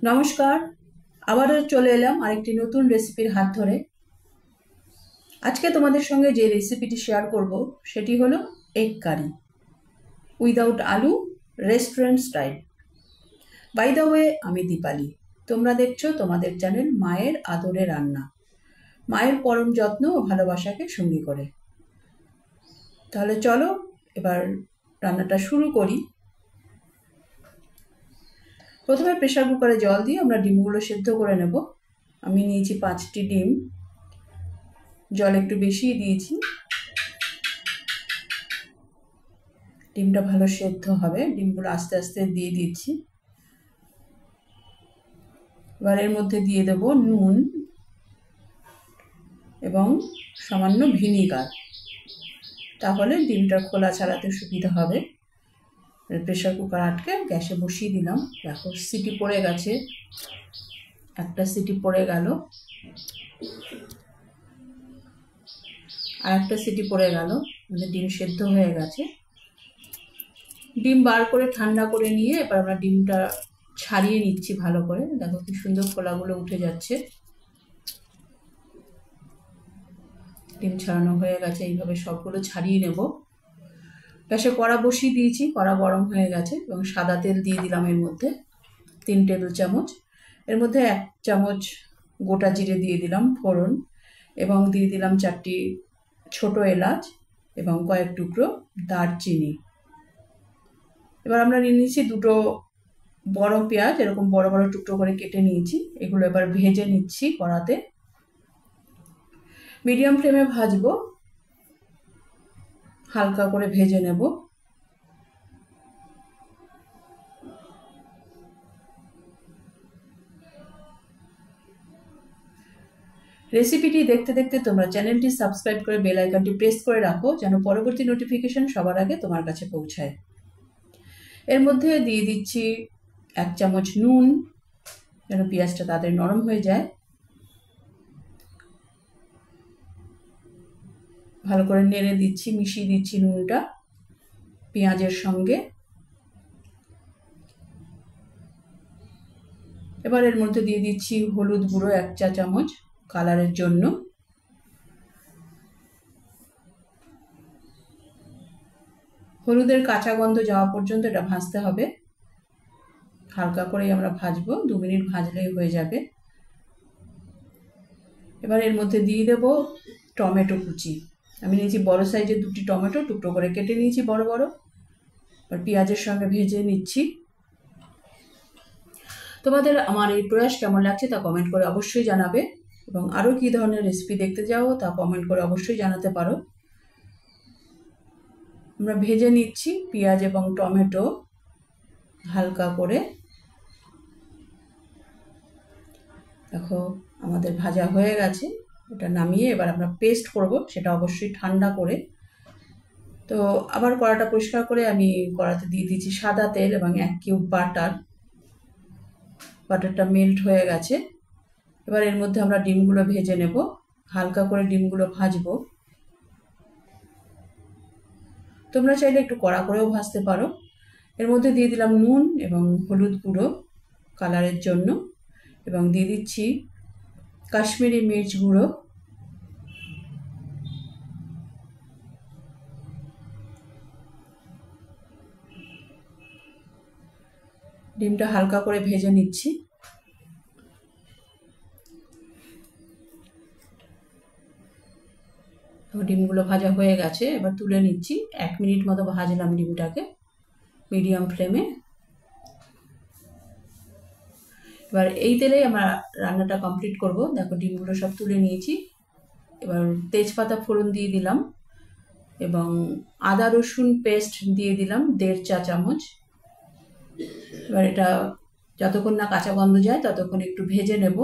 নমস্কার, আবারও চলে এলাম আরেকটি নতুন রেসিপির হাত ধরে। আজকে তোমাদের সঙ্গে যে রেসিপিটি শেয়ার করব সেটি হলো egg curry without aloo, restaurant style. By the way, আমি দীপালি, তোমরা দেখছো তোমাদের চ্যানেল মায়ের আদরে রান্না, মায়ের পরম যত্ন ও ভালোবাসাকে সঙ্গী করে। তাহলে চলো এবার রান্নাটা শুরু করি। প্রথমে প্রেসার কুকারে জল দিয়ে আমরা ডিমগুলো সেদ্ধ করে নেব। আমি নিয়েছি 5টি ডিম, জল একটু বেশিই দিয়েছি। ডিমটা ভালো সেদ্ধ হবে, ডিমগুলো আস্তে আস্তে দিয়ে দিচ্ছি। এবার এর মধ্যে দিয়ে দেব নুন এবং সামান্য ভিনিগার, তাহলে ডিমটা খোলা ছাড়াতে সুবিধা হবে। প্রেসার কুকার আটকে গ্যাসে বসিয়ে দিলাম। দেখো সিটি পড়ে গেছে, একটা সিটি পড়ে গেল, আর একটা সিটি পড়ে গেল। আমাদের ডিম সেদ্ধ হয়ে গেছে। ডিম বার করে ঠান্ডা করে নিয়ে এবার আমরা ডিমটা ছাড়িয়ে নিচ্ছি ভালো করে। দেখো কি সুন্দর খোলাগুলো উঠে যাচ্ছে। ডিম ছাড়ানো হয়ে গেছে, এইভাবে সবগুলো ছাড়িয়ে নেব। গ্যাসে কড়া বসিয়ে দিয়েছি, কড়া গরম হয়ে গেছে এবং সাদা তেল দিয়ে দিলাম এর মধ্যে 3 টেবিল চামচ। এর মধ্যে 1 চামচ গোটা জিরে দিয়ে দিলাম ফোড়ন, এবং দিয়ে দিলাম 4টি ছোট এলাচ এবং কয়েক টুকরো দারচিনি। এবার আমরা নিয়ে নিয়েছি 2টো বড় পেঁয়াজ, এরকম বড় বড় টুকরো করে কেটে নিয়েছি। এগুলো এবার ভেজে নিচ্ছি কড়াতে। মিডিয়াম ফ্লেমে ভাজবো, হালকা করে ভেজে নেব। রেসিপিটি দেখতে দেখতে তোমরা চ্যানেলটি সাবস্ক্রাইব করে বেল আইকনটি প্রেস করে রাখো, যেন পরবর্তী নোটিফিকেশন সবার আগে তোমার কাছে পৌঁছায়। এর মধ্যে দিয়ে দিচ্ছি 1 চামচ নুন, যেন পেঁয়াজটা তাড়াতাড়ি নরম হয়ে যায়। ভালো করে নেড়ে দিচ্ছি, মিশিয়ে দিচ্ছি নুনটা পেঁয়াজের সঙ্গে। এবার এর মধ্যে দিয়ে দিচ্ছি হলুদ গুঁড়ো 1 চা চামচ কালারের জন্য। হলুদের কাঁচা গন্ধ যাওয়া পর্যন্ত এটা ভাজতে হবে। হালকা করেই আমরা ভাজবো, 2 মিনিট ভাজলেই হয়ে যাবে। এবার এর মধ্যে দিয়ে দেব টমেটো কুচি। আমি নিয়েছি বড় সাইজের 2টি টমেটো, টুকরো করে কেটে নিয়েছি বড় বড়। এবার পেঁয়াজের সঙ্গে ভেজে নিচ্ছি। তোমাদের আমার এই প্রয়াস কেমন লাগছে তা কমেন্ট করে অবশ্যই জানাবে, এবং আরও কী ধরনের রেসিপি দেখতে যাও তা কমেন্ট করে অবশ্যই জানাতে পারো। আমরা ভেজে নিচ্ছি পেঁয়াজ এবং টমেটো হালকা করে। দেখো আমাদের ভাজা হয়ে গেছে। এটা নামিয়ে এবার আমরা পেস্ট করব, সেটা অবশ্যই ঠান্ডা করে। তো আবার কড়াটা পরিষ্কার করে আমি কড়াতে দিয়ে দিয়েছি সাদা তেল এবং 1 কিউব বাটার। বাটারটা মেল্ট হয়ে গেছে। এবার এর মধ্যে আমরা ডিমগুলো ভেজে নেব, হালকা করে ডিমগুলো ভাজবো। তোমরা চাইলে একটু কড়া করেও ভাজতে পারো। এর মধ্যে দিয়ে দিলাম নুন এবং হলুদ গুঁড়ো কালারের জন্য, এবং দিয়ে দিচ্ছি কাশ্মীরি মির্চ গুঁড়ো। ডিমটা হালকা করে ভেজে নিচ্ছি। ডিমগুলো ভাজা হয়ে গেছে, এবার তুলে নিচ্ছি। 1 মিনিট মতো ভাজলাম ডিমটাকে মিডিয়াম ফ্লেমে। এবার এই তেলেই আমরা রান্নাটা কমপ্লিট করব। দেখো ডিমগুলো সব তুলে নিয়েছি। এবার তেজপাতা ফোড়ন দিয়ে দিলাম এবং আদা রসুন পেস্ট দিয়ে দিলাম 1.5 চা চামচ। এবার এটা যতক্ষণ না কাঁচা গন্ধ যায় ততক্ষণ একটু ভেজে নেব।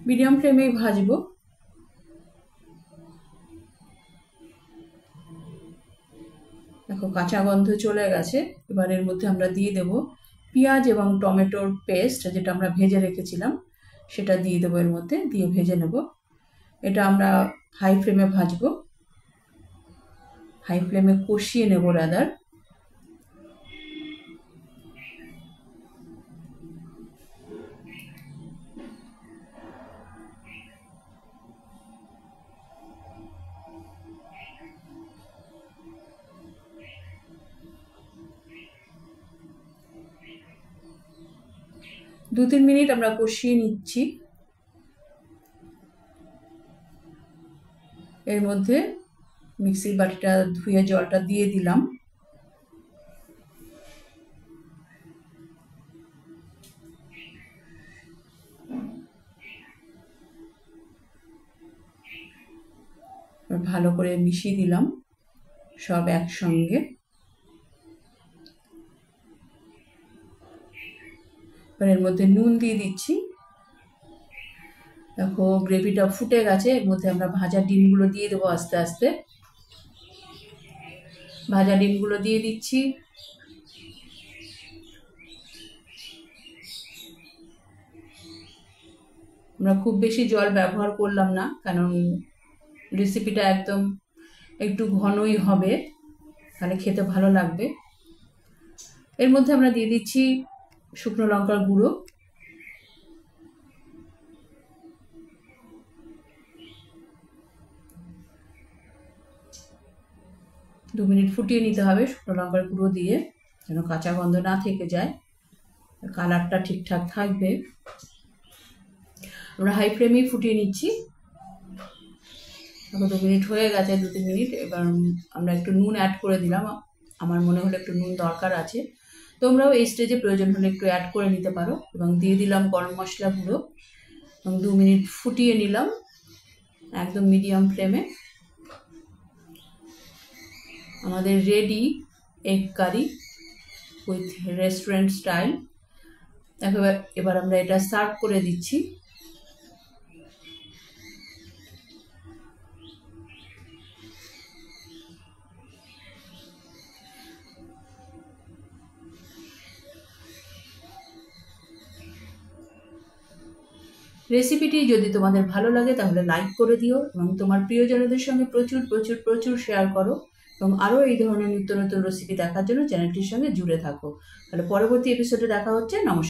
মিডিয়াম ফ্লেমেই ভাজবো। দেখো কাঁচা গন্ধ চলে গেছে। এবার এর মধ্যে আমরা দিয়ে দেব পেঁয়াজ এবং টমেটোর পেস্ট, যেটা আমরা ভেজে রেখেছিলাম সেটা দিয়ে দেবো এর মধ্যে, দিয়ে ভেজে নেব। এটা আমরা হাই ফ্লেমে ভাজবো, হাই ফ্লেমে কষিয়ে নেব রাদার। দু তিন মিনিট আমরা কষিয়ে নিচ্ছি। এর মধ্যে মিক্সির বাটিটা ধুয়ে জলটা দিয়ে দিলাম। ভালো করে মিশিয়ে দিলাম সব একসঙ্গে। এর মধ্যে নুন দিয়ে দিচ্ছি। দেখো গ্রেভিটা ফুটে গেছে। এর মধ্যে আমরা ভাজা ডিমগুলো দিয়ে দেবো আস্তে আস্তে। ভাজা ডিমগুলো দিয়ে দিচ্ছি। আমরা খুব বেশি জল ব্যবহার করলাম না, কারণ রেসিপিটা একদম একটু ঘনই হবে, তাহলে খেতে ভালো লাগবে। এর মধ্যে আমরা দিয়ে দিচ্ছি শুকনো লঙ্কার গুঁড়ো, দু মিনিট ফুটিয়ে নিতে হবে শুকনো লঙ্কার গুঁড়ো দিয়ে, যেন কাঁচা গন্ধ না থেকে যায়, কালারটা ঠিকঠাক থাকবে। আমরা হাই ফ্লেমেই ফুটিয়ে নিচ্ছি। এখন 2 মিনিট হয়ে গেছে, 2-3 মিনিট। এবার আমরা একটু নুন অ্যাড করে দিলাম। আমার মনে হলো একটু নুন দরকার আছে, তোমরাও এই স্টেজে প্রয়োজন হলে একটু অ্যাড করে নিতে পারো। এবং দিয়ে দিলাম গরম মশলা গুঁড়ো এবং 2 মিনিট ফুটিয়ে নিলাম একদম মিডিয়াম ফ্লেমে। আমাদের ready egg curry with restaurant style. এবার আমরা এটা সার্ভ করে দিচ্ছি। রেসিপিটি যদি তোমাদের ভালো লাগে তাহলে লাইক করে দিও এবং তোমার প্রিয়জনদের সঙ্গে প্রচুর প্রচুর প্রচুর শেয়ার করো। এবং আরও এই ধরনের নিত্য নতুন রেসিপি দেখার জন্য চ্যানেলটির সঙ্গে জুড়ে থাকো। তাহলে পরবর্তী এপিসোডে দেখা হচ্ছে। নমস্কার।